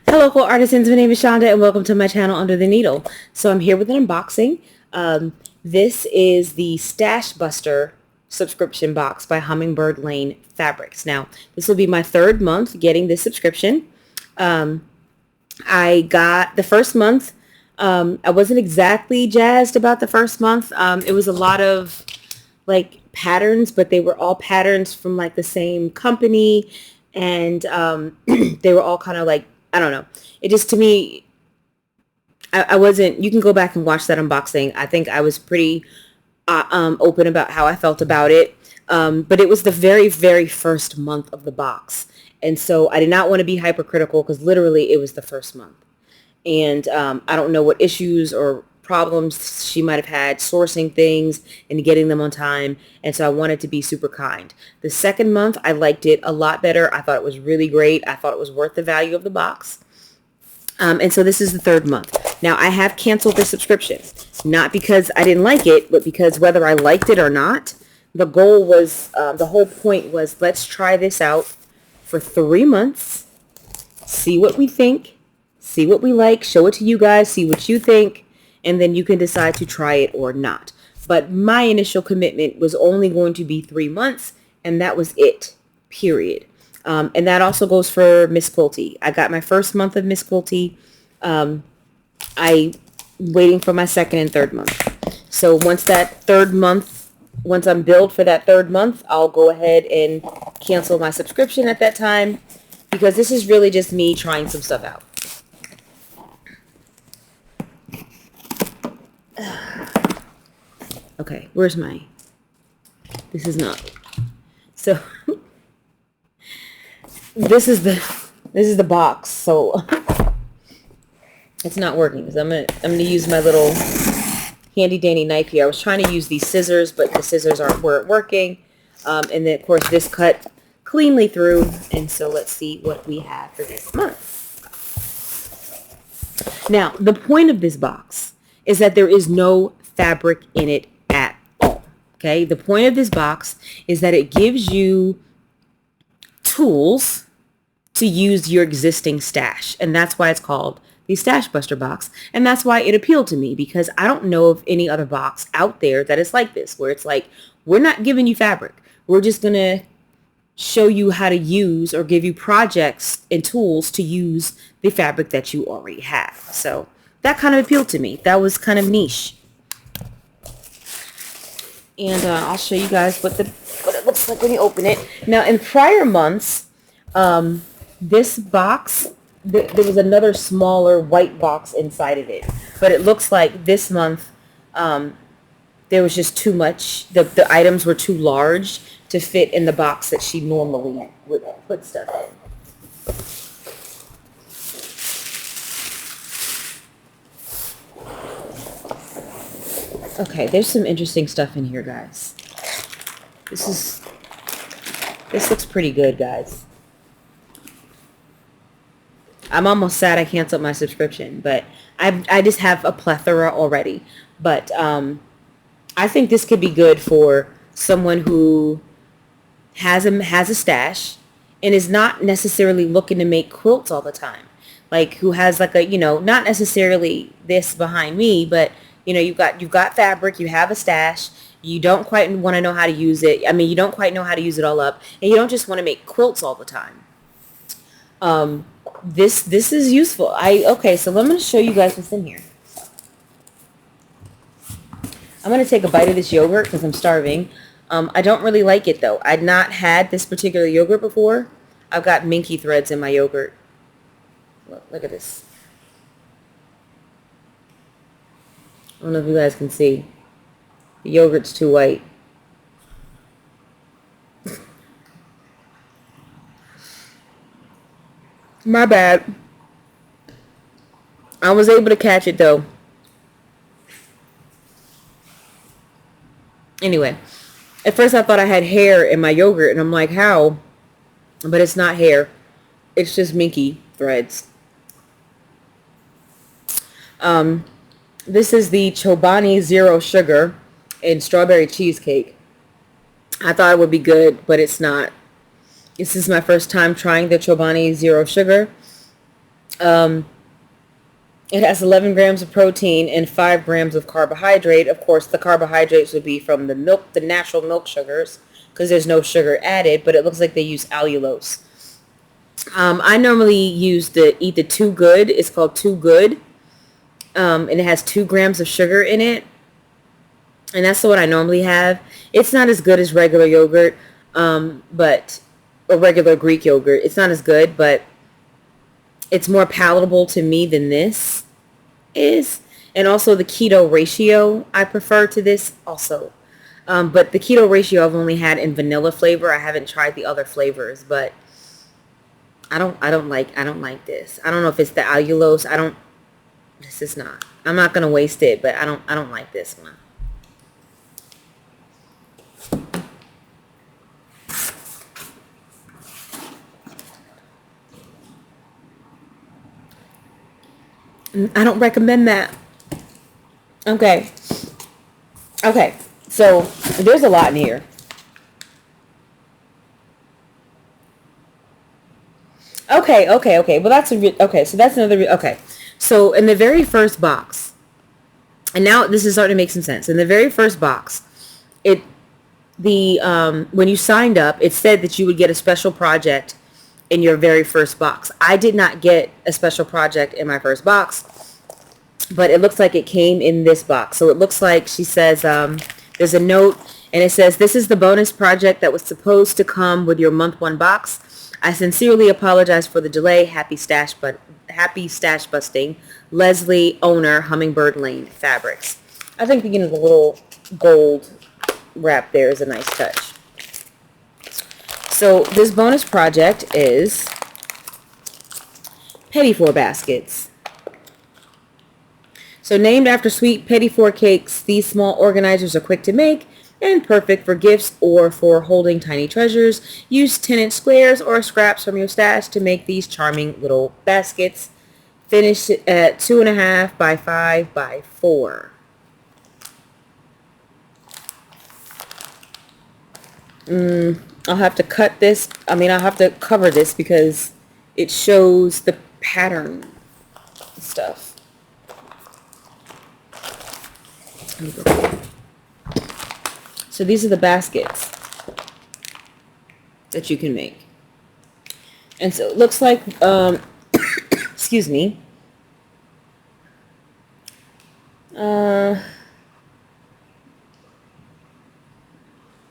Hello, cool artisans. My name is Shonda, and welcome to my channel Under the Needle. So I'm here with an unboxing. This is the Stash Buster subscription box by Hummingbird Lane Fabrics. Now, this will be my third month getting this subscription. I got the first month. I wasn't exactly jazzed about the first month. It was a lot of like patterns, but they were all patterns from like the same company, and they were all kind of like, I don't know. It just, to me, I wasn't, you can go back and watch that unboxing. I think I was pretty open about how I felt about it. But it was the very, very first month of the box. And so I did not want to be hypercritical because literally it was the first month. And I don't know what issues or problems she might have had sourcing things and getting them on time. And so I wanted to be super kind. The second month, I liked it a lot better. I thought it was really great. I thought it was worth the value of the box. And so this is the third month. Now, I have canceled the subscription, not because I didn't like it, but because whether I liked it or not, the goal was, the whole point was, let's try this out for 3 months, see what we think, see what we like, show it to you guys, see what you think, and then you can decide to try it or not. But my initial commitment was only going to be 3 months, and that was it, period. And that also goes for Miss Quilty. I got my first month of Miss Quilty. I waiting for my second and third month. So once I'm billed for that third month, I'll go ahead and cancel my subscription at that time, because this is really just me trying some stuff out. Okay, where's my, this is not, so this is the box, so it's not working. So I'm gonna use my little handy dandy knife here. I was trying to use these scissors, but the scissors weren't working. And then of course this cut cleanly through, and so let's see what we have for this month. Now, the point of this box is that there is no fabric in it at all. Okay, the point of this box is that it gives you tools to use your existing stash, and that's why it's called the Stash Buster box, and that's why it appealed to me, because I don't know of any other box out there that is like this, where it's like, we're not giving you fabric, we're just gonna show you how to use, or give you projects and tools to use the fabric that you already have. So that kind of appealed to me. That was kind of niche. And I'll show you guys what it looks like when you open it. Now, in prior months, this box, there was another smaller white box inside of it. But it looks like this month, there was just too much. The items were too large to fit in the box that she normally would put stuff in. Okay, there's some interesting stuff in here, guys. This looks pretty good, guys. I'm almost sad I canceled my subscription, but I just have a plethora already. But I think this could be good for someone who has a stash and is not necessarily looking to make quilts all the time. Like, who has like a, not necessarily this behind me, but you've got fabric, you have a stash, you don't quite want to know how to use it. I mean, you don't quite know how to use it all up, and you don't just want to make quilts all the time. This is useful. Okay, so I'm going to show you guys what's in here. I'm going to take a bite of this yogurt because I'm starving. I don't really like it, though. I'd not had this particular yogurt before. I've got minky threads in my yogurt. Look at this. I don't know if you guys can see. The yogurt's too white. My bad. I was able to catch it, though. Anyway, at first I thought I had hair in my yogurt, and I'm like, how? But it's not hair. It's just minky threads. This is the Chobani Zero Sugar and Strawberry Cheesecake. I thought it would be good, but it's not. This is my first time trying the Chobani Zero Sugar. Um, it has 11 grams of protein and 5 grams of carbohydrate. Of course, the carbohydrates would be from the milk, the natural milk sugars, because there's no sugar added, but it looks like they use allulose. I normally eat the Too Good. It's called Too Good. And it has 2 grams of sugar in it. And that's the one I normally have. It's not as good as regular yogurt, but or regular Greek yogurt. It's not as good, but it's more palatable to me than this is. And also the keto ratio I prefer to this also. But the keto ratio I've only had in vanilla flavor. I haven't tried the other flavors, but I don't like this. I don't know if it's the allulose. This is not. I'm not gonna waste it, but I don't like this one. I don't recommend that. Okay. Okay. So there's a lot in here. Okay. Well, so that's another. Okay. So in the very first box, and now this is starting to make some sense. In the very first box, when you signed up, it said that you would get a special project in your very first box. I did not get a special project in my first box, but it looks like it came in this box. So it looks like she says there's a note, and it says, "This is the bonus project that was supposed to come with your month 1 box. I sincerely apologize for the delay. Happy stash busting. Leslie, owner, Hummingbird Lane Fabrics." I think the little gold wrap there is a nice touch. So this bonus project is petit four baskets. So named after sweet petit four cakes, these small organizers are quick to make and perfect for gifts or for holding tiny treasures. Use 10-inch squares or scraps from your stash to make these charming little baskets. Finish at 2.5 by 5 by 4. I'll have to cut this. I'll have to cover this because it shows the pattern stuff. So these are the baskets that you can make. And so it looks like, excuse me.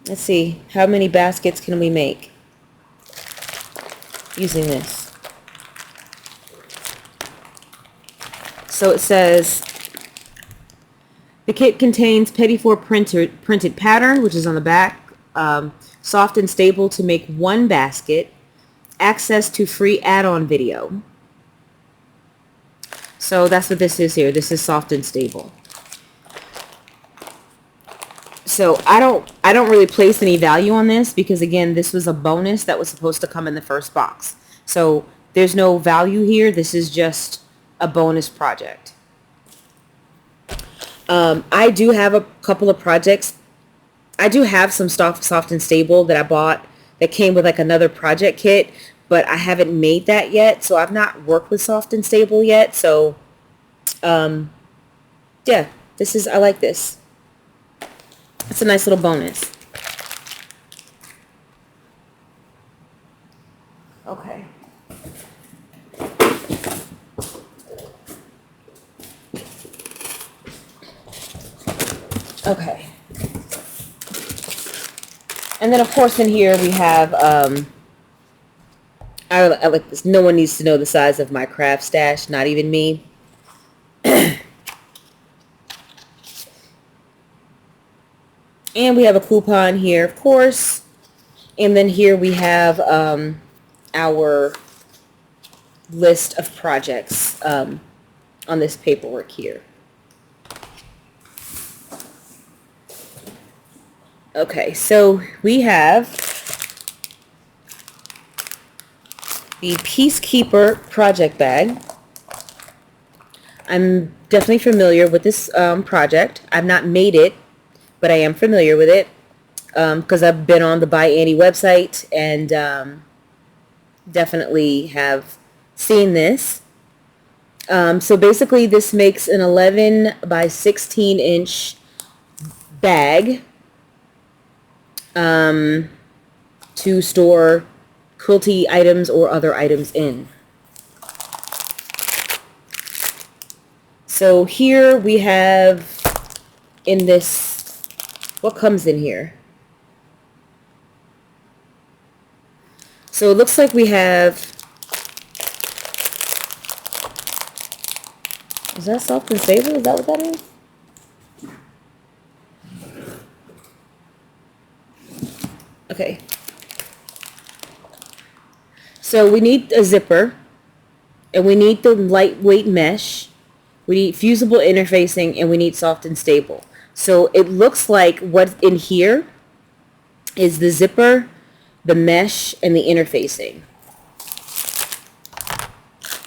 Let's see, how many baskets can we make using this? So it says, the kit contains petit four printed pattern, which is on the back, soft and stable to make 1 basket, access to free add-on video. So that's what this is here. This is soft and stable. So I don't really place any value on this because, again, this was a bonus that was supposed to come in the first box. So there's no value here. This is just a bonus project. I do have a couple of projects. I do have some stuff soft and stable that I bought that came with like another project kit, but I haven't made that yet. So I've not worked with soft and stable yet. So, yeah, I like this. It's a nice little bonus. Okay. Okay. And then, of course, in here we have, I like this. No one needs to know the size of my craft stash, not even me. And we have a coupon here, of course. And then here we have our list of projects on this paperwork here. Okay, so we have the Peacekeeper project bag. I'm definitely familiar with this project. I've not made it, but I am familiar with it because I've been on the By Annie website and definitely have seen this. So basically this makes an 11 by 16 inch bag to store quilty items or other items in. So here we have in this, what comes in here? So it looks like we have, is that soft and stable? Is that what that is? Okay. So we need a zipper, and we need the lightweight mesh. We need fusible interfacing, and we need soft and stable. So it looks like what's in here is the zipper, the mesh, and the interfacing.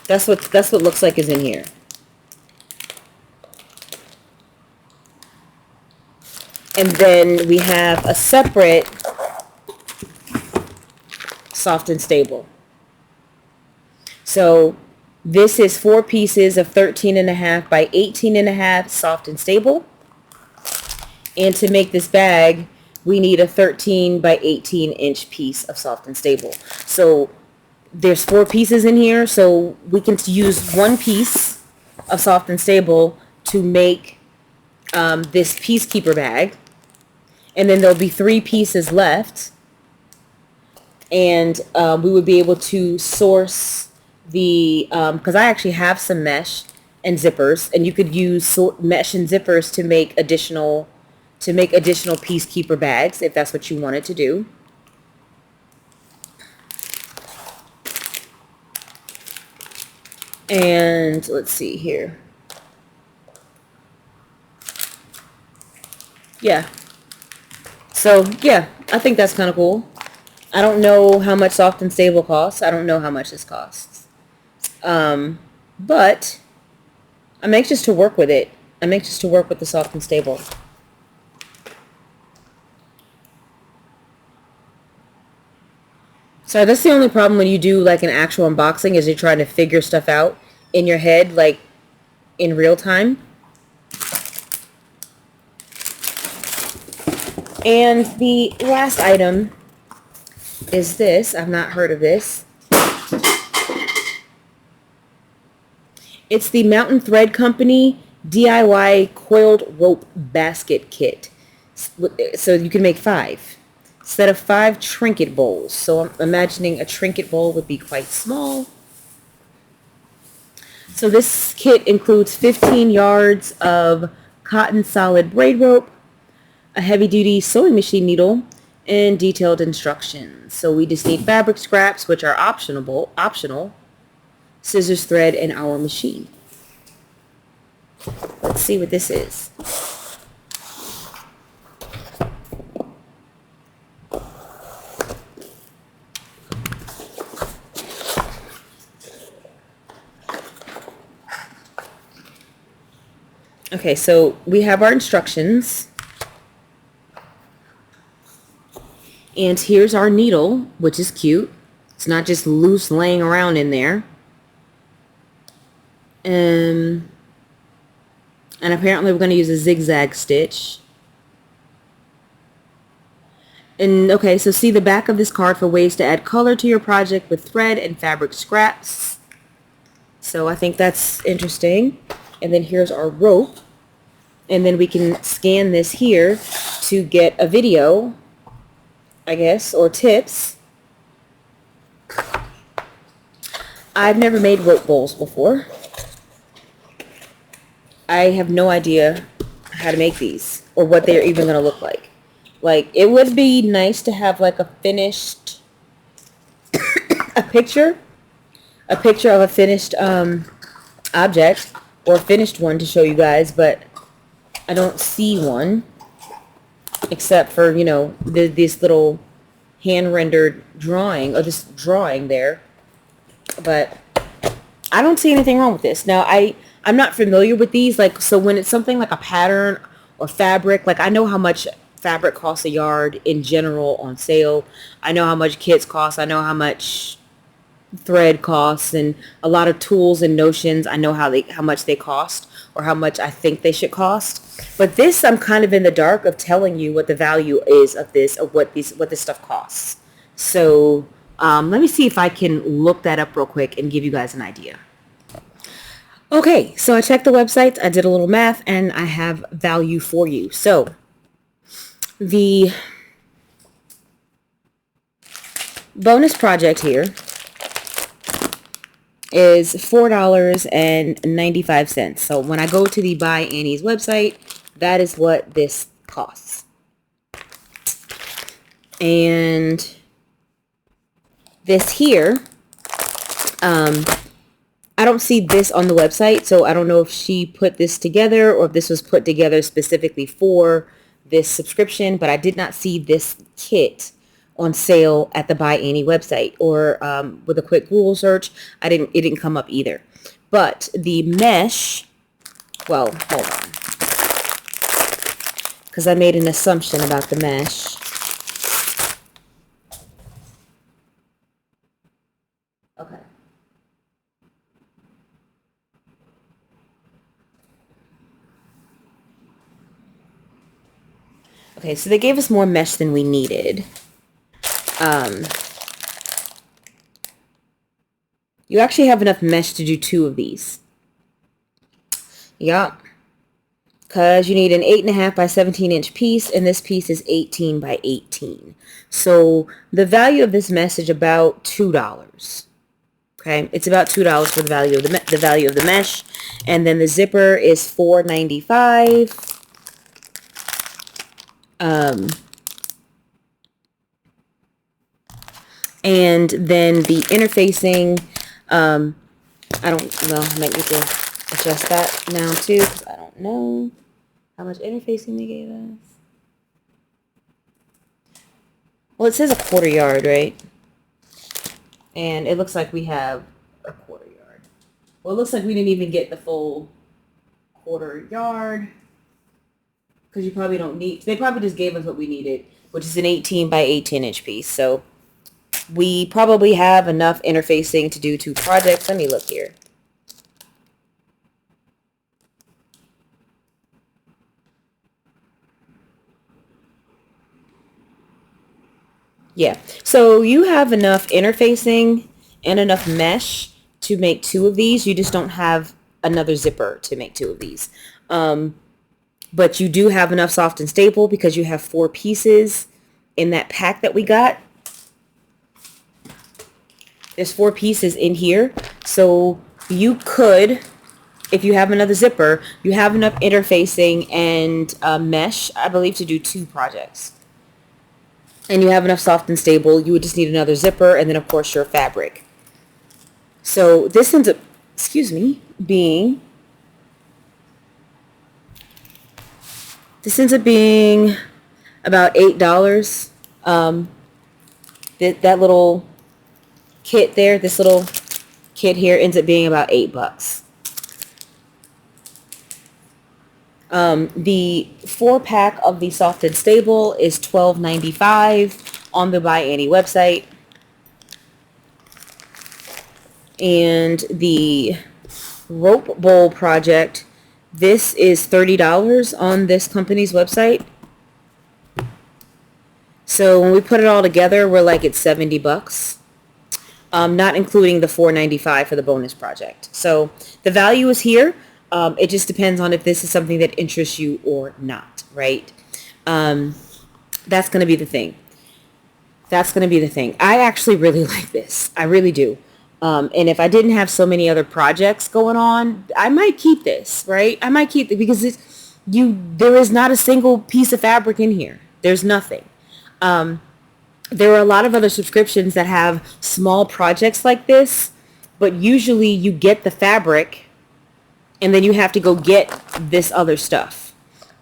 That's what looks like is in here. And then we have a separate soft and stable. So this is 4 pieces of 13.5 by 18.5 soft and stable. And to make this bag, we need a 13 by 18 inch piece of soft and stable. So there's 4 pieces in here, so we can use 1 piece of soft and stable to make this peacekeeper bag. And then there'll be 3 pieces left. And we would be able to source the, because I actually have some mesh and zippers, and you could use mesh and zippers to make additional peacekeeper bags if that's what you wanted to do. And let's see here. Yeah. So yeah, I think that's kind of cool. I don't know how much soft and stable costs. I don't know how much this costs. But I'm anxious to work with it. I'm anxious to work with the soft and stable. So that's the only problem when you do like an actual unboxing, is you're trying to figure stuff out in your head, like in real time. And the last item is this. I've not heard of this. It's the Mountain Thread Company DIY Coiled Rope Basket Kit. So you can make 5. Set of 5 trinket bowls. So I'm imagining a trinket bowl would be quite small. So this kit includes 15 yards of cotton solid braid rope, a heavy-duty sewing machine needle, and detailed instructions. So we just need fabric scraps, which are optional, scissors, thread, and our machine. Let's see what this is. Okay, so we have our instructions. And here's our needle, which is cute. It's not just loose laying around in there. And apparently we're going to use a zigzag stitch. And okay, so see the back of this card for ways to add color to your project with thread and fabric scraps. So I think that's interesting. And then here's our rope. And then we can scan this here to get a video, I guess, or tips. I've never made rope bowls before. I have no idea how to make these or what they're even going to look like. Like, it would be nice to have like a finished, a picture of a finished object, or a finished one to show you guys, but I don't see one except for, you know, this little hand-rendered drawing, or this drawing there. But I don't see anything wrong with this. Now, I'm not familiar with these, like, so when it's something like a pattern or fabric, like, I know how much fabric costs a yard in general on sale. I know how much kits cost. I know how much thread costs and a lot of tools and notions. I know how much they cost or how much I think they should cost. But this, I'm kind of in the dark of telling you what the value is of this, of what this stuff costs. So let me see if I can look that up real quick and give you guys an idea. Okay, so I checked the website, I did a little math, and I have value for you. So the bonus project here is $4.95. So when I go to the Buy Annie's website, that is what this costs. And this here, I don't see this on the website, so I don't know if she put this together or if this was put together specifically for this subscription, but I did not see this kit on sale at the Buy Annie website, or with a quick Google search, it didn't come up either. But the mesh, well, hold on, because I made an assumption about the mesh. Okay. Okay, so they gave us more mesh than we needed. You actually have enough mesh to do 2 of these. Yup. Because you need an 8.5 by 17 inch piece, and this piece is 18 by 18. So the value of this mesh is about $2. Okay, it's about $2 for the value of the value of the mesh, and then the zipper is $4.95. And then the interfacing, I don't know, I might need to adjust that now too, because I don't know how much interfacing they gave us. Well, it says a 1/4 yard, right? And it looks like we have a 1/4 yard. Well, it looks like we didn't even get the full 1/4 yard, because you probably don't need, they probably just gave us what we needed, which is an 18 by 18 inch piece. So we probably have enough interfacing to do 2 projects. Let me look here. Yeah, so you have enough interfacing and enough mesh to make 2 of these. You just don't have another zipper to make 2 of these. But you do have enough soft and stable because you have 4 pieces in that pack that we got. There's 4 pieces in here. So you could, if you have another zipper, you have enough interfacing and mesh, I believe, to do 2 projects. And you have enough soft and stable. You would just need another zipper, and then of course your fabric. So this ends up, being, about $8. That little kit there, this little kit here ends up being about $8. The 4-pack of the soft and stable is $12.95 on the Buy Annie website. And the rope bowl project, this is $30 on this company's website. So when we put it all together, we're like, it's $70. Not including the $4.95 for the bonus project. So the value is here. It just depends on if this is something that interests you or not, right? That's going to be the thing. I actually really like this. I really do. And if I didn't have so many other projects going on, I might keep this, right? I might keep it because there is not a single piece of fabric in here. There's nothing. There are a lot of other subscriptions that have small projects like this, but usually you get the fabric and then you have to go get this other stuff.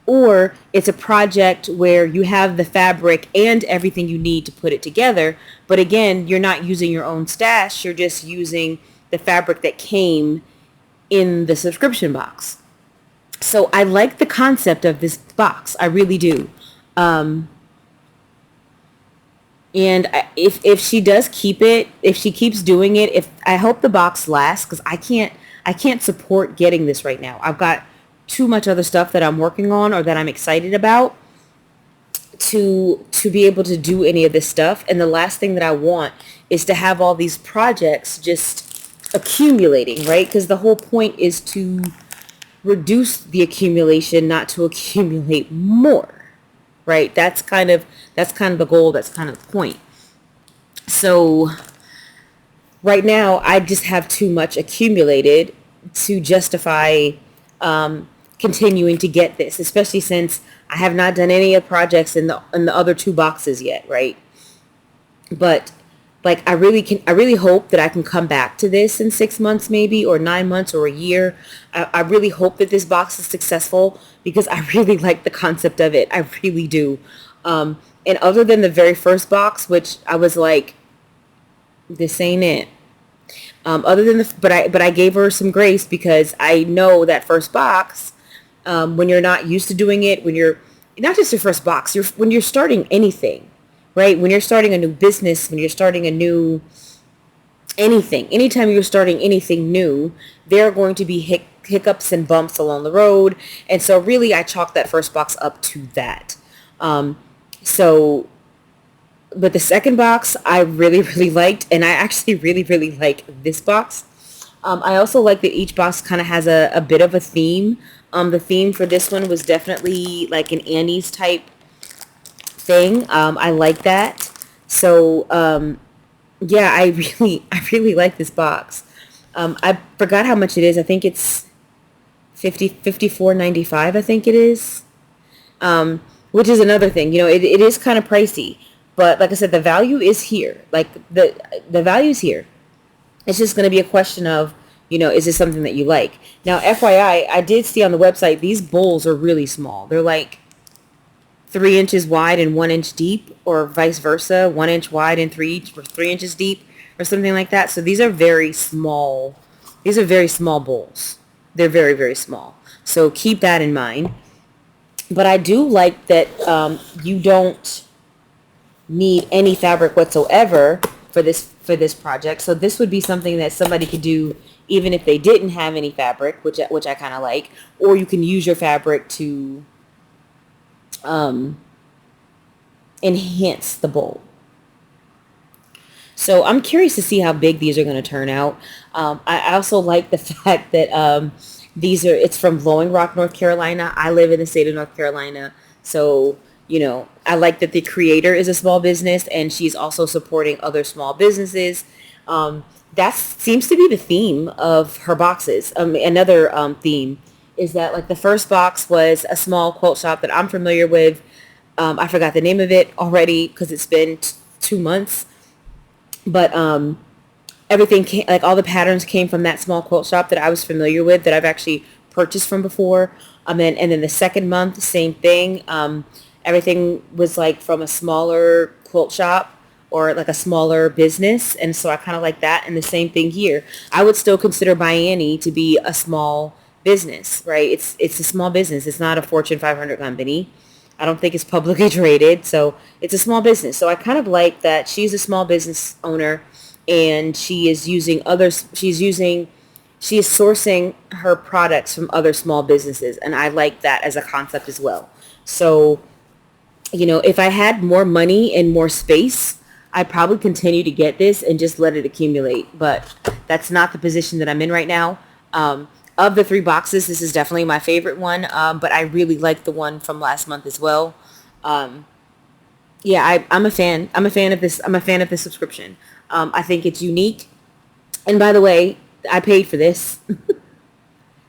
Or it's a project where you have the fabric and everything you need to put it together, but again, you're not using your own stash, you're just using the fabric that came in the subscription box. So I like the concept of this box. I really do. And if she does keep it, if she keeps doing it, if I hope the box lasts, because I can't support getting this right now. I've got too much other stuff that I'm working on or that I'm excited about to be able to do any of this stuff. And the last thing that I want is to have all these projects just accumulating, right? Because the whole point is to reduce the accumulation, not to accumulate more, right? That's kind of the goal. That's kind of the point. So right now, I just have too much accumulated to justify continuing to get this, especially since I have not done any of the projects in the other two boxes yet, right? But like I really hope that I can come back to this in 6 months maybe, or 9 months, or a year. I really hope that this box is successful because I really like the concept of it. I really do. And other than the very first box, which I was like, this ain't it. Other than but I gave her some grace because I know that first box, when you're not used to doing it, when you're not just your first box, when you're starting anything, right? When you're starting a new business, when you're starting a new anything, anytime you're starting anything new, there are going to be hiccups and bumps along the road. And so really I chalk that first box up to that. So but the second box I really, really liked, and I actually really, really like this box. I also like that each box kind of has a bit of a theme. The theme for this one was definitely like an Annie's type thing. I like that. So yeah, I really like this box. I forgot how much it is. I think it's 54.95. I think it is. Which is another thing. It is kind of pricey. But like I said, the value is here. Like the value is here. It's just going to be a question of, is this something that you like? Now, FYI, I did see on the website, these bowls are really small. They're like 3 inches wide and 1 inch deep, or vice versa, 1 inch wide and 3 inches deep, or something like that. So these are very small. These are very small bowls. They're very, very small. So keep that in mind. But I do like that you don't need any fabric whatsoever for this project. So this would be something that somebody could do even if they didn't have any fabric, which I kind of like. Or you can use your fabric to enhance the bowl. So I'm curious to see how big these are going to turn out. I also like the fact that it's from Blowing Rock, North Carolina. I live in the state of North Carolina. So, I like that the creator is a small business and she's also supporting other small businesses. That seems to be the theme of her boxes. Another theme is that like the first box was a small quilt shop that I'm familiar with. I forgot the name of it already because it's been 2 months. But everything came, like all the patterns came from that small quilt shop that I was familiar with, that I've actually purchased from before. And then the second month, same thing. Everything was like from a smaller quilt shop or like a smaller business. And so I kind of like that. And the same thing here. I would still consider By Annie to be a small business, right? It's a small business. It's not a Fortune 500 company. I don't think it's publicly traded. So it's a small business. So I kind of like that she's a small business owner and she is sourcing her products from other small businesses. And I like that as a concept as well. So, if I had more money and more space, I'd probably continue to get this and just let it accumulate. But that's not the position that I'm in right now. Of the 3 boxes, this is definitely my favorite one. But I really like the one from last month as well. Yeah, I'm a fan. I'm a fan of this. I'm a fan of this subscription. I think it's unique. And by the way, I paid for this.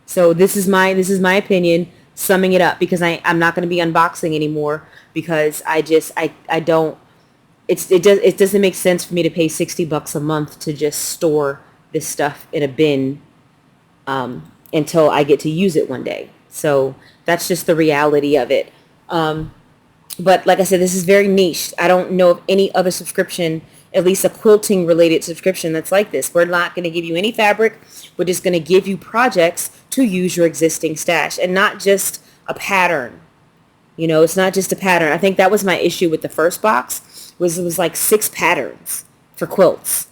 So this is my opinion, summing it up, because I'm not going to be unboxing anymore because I don't, it doesn't make sense for me to pay $60 a month to just store this stuff in a bin until I get to use it one day. So that's just the reality of it. But like I said, this is very niche. I don't know of any other subscription, at least a quilting related subscription, that's like this. We're not going to give you any fabric. We're just going to give you projects to use your existing stash and not just a pattern. It's not just a pattern. I think that was my issue with the first box, was like 6 patterns for quilts.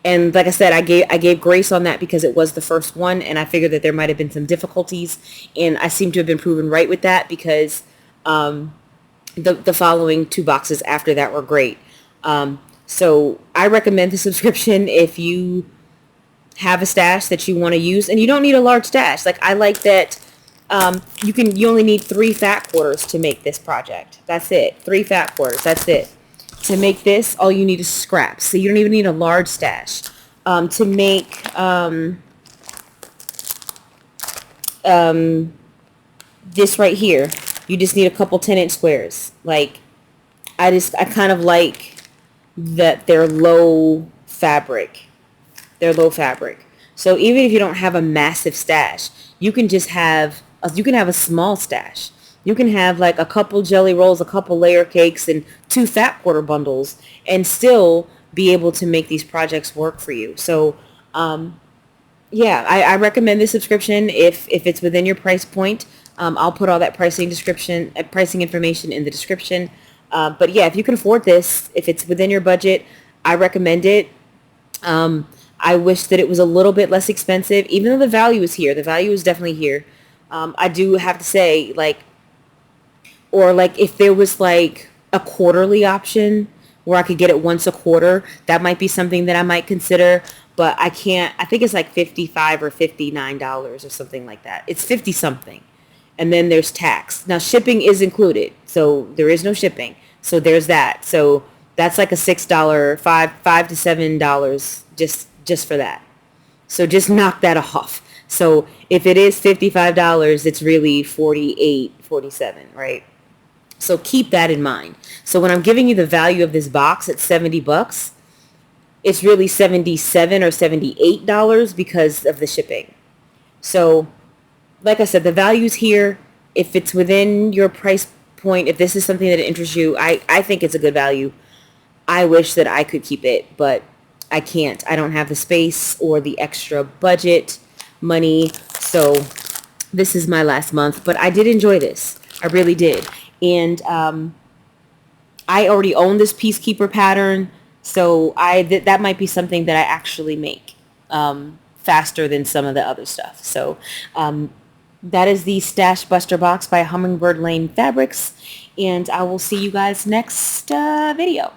And like I said, I gave grace on that because it was the first one, and I figured that there might have been some difficulties, and I seem to have been proven right with that because the following 2 boxes after that were great. So I recommend the subscription if you have a stash that you want to use, and you don't need a large stash. Like I like that you only need 3 fat quarters to make this project. That's it. 3 fat quarters. That's it. To make this, all you need is scraps. So you don't even need a large stash. To make this right here, you just need a couple 10-inch squares. Like I kind of like that they're low fabric. They're low fabric. So even if you don't have a massive stash, you can have a small stash. You can have like a couple jelly rolls, a couple layer cakes, and 2 fat quarter bundles, and still be able to make these projects work for you. So, yeah, I recommend this subscription if it's within your price point. I'll put all that pricing information in the description. But yeah, if you can afford this, if it's within your budget, I recommend it. I wish that it was a little bit less expensive, even though the value is here. The value is definitely here. I do have to say, or if there was like a quarterly option where I could get it once a quarter, that might be something that I might consider. But I can't. I think it's like $55 or $59 or something like that. It's 50 something, and then there's tax. Now shipping is included, so there is no shipping. So there's that. So that's like a $6, $5 to $7 just for that. So just knock that off. So if it is $55, it's really $48, $47, right? So keep that in mind. So when I'm giving you the value of this box at $70, it's really $77 or $78 because of the shipping. So like I said, the value's here. If it's within your price point, if this is something that interests you, I think it's a good value. I wish that I could keep it, but I can't. I don't have the space or the extra budget money. So this is my last month, but I did enjoy this. I really did. And I already own this Peacekeeper pattern, so that might be something that I actually make faster than some of the other stuff. So that is the Stash Buster box by Hummingbird Lane Fabrics, and I will see you guys next video.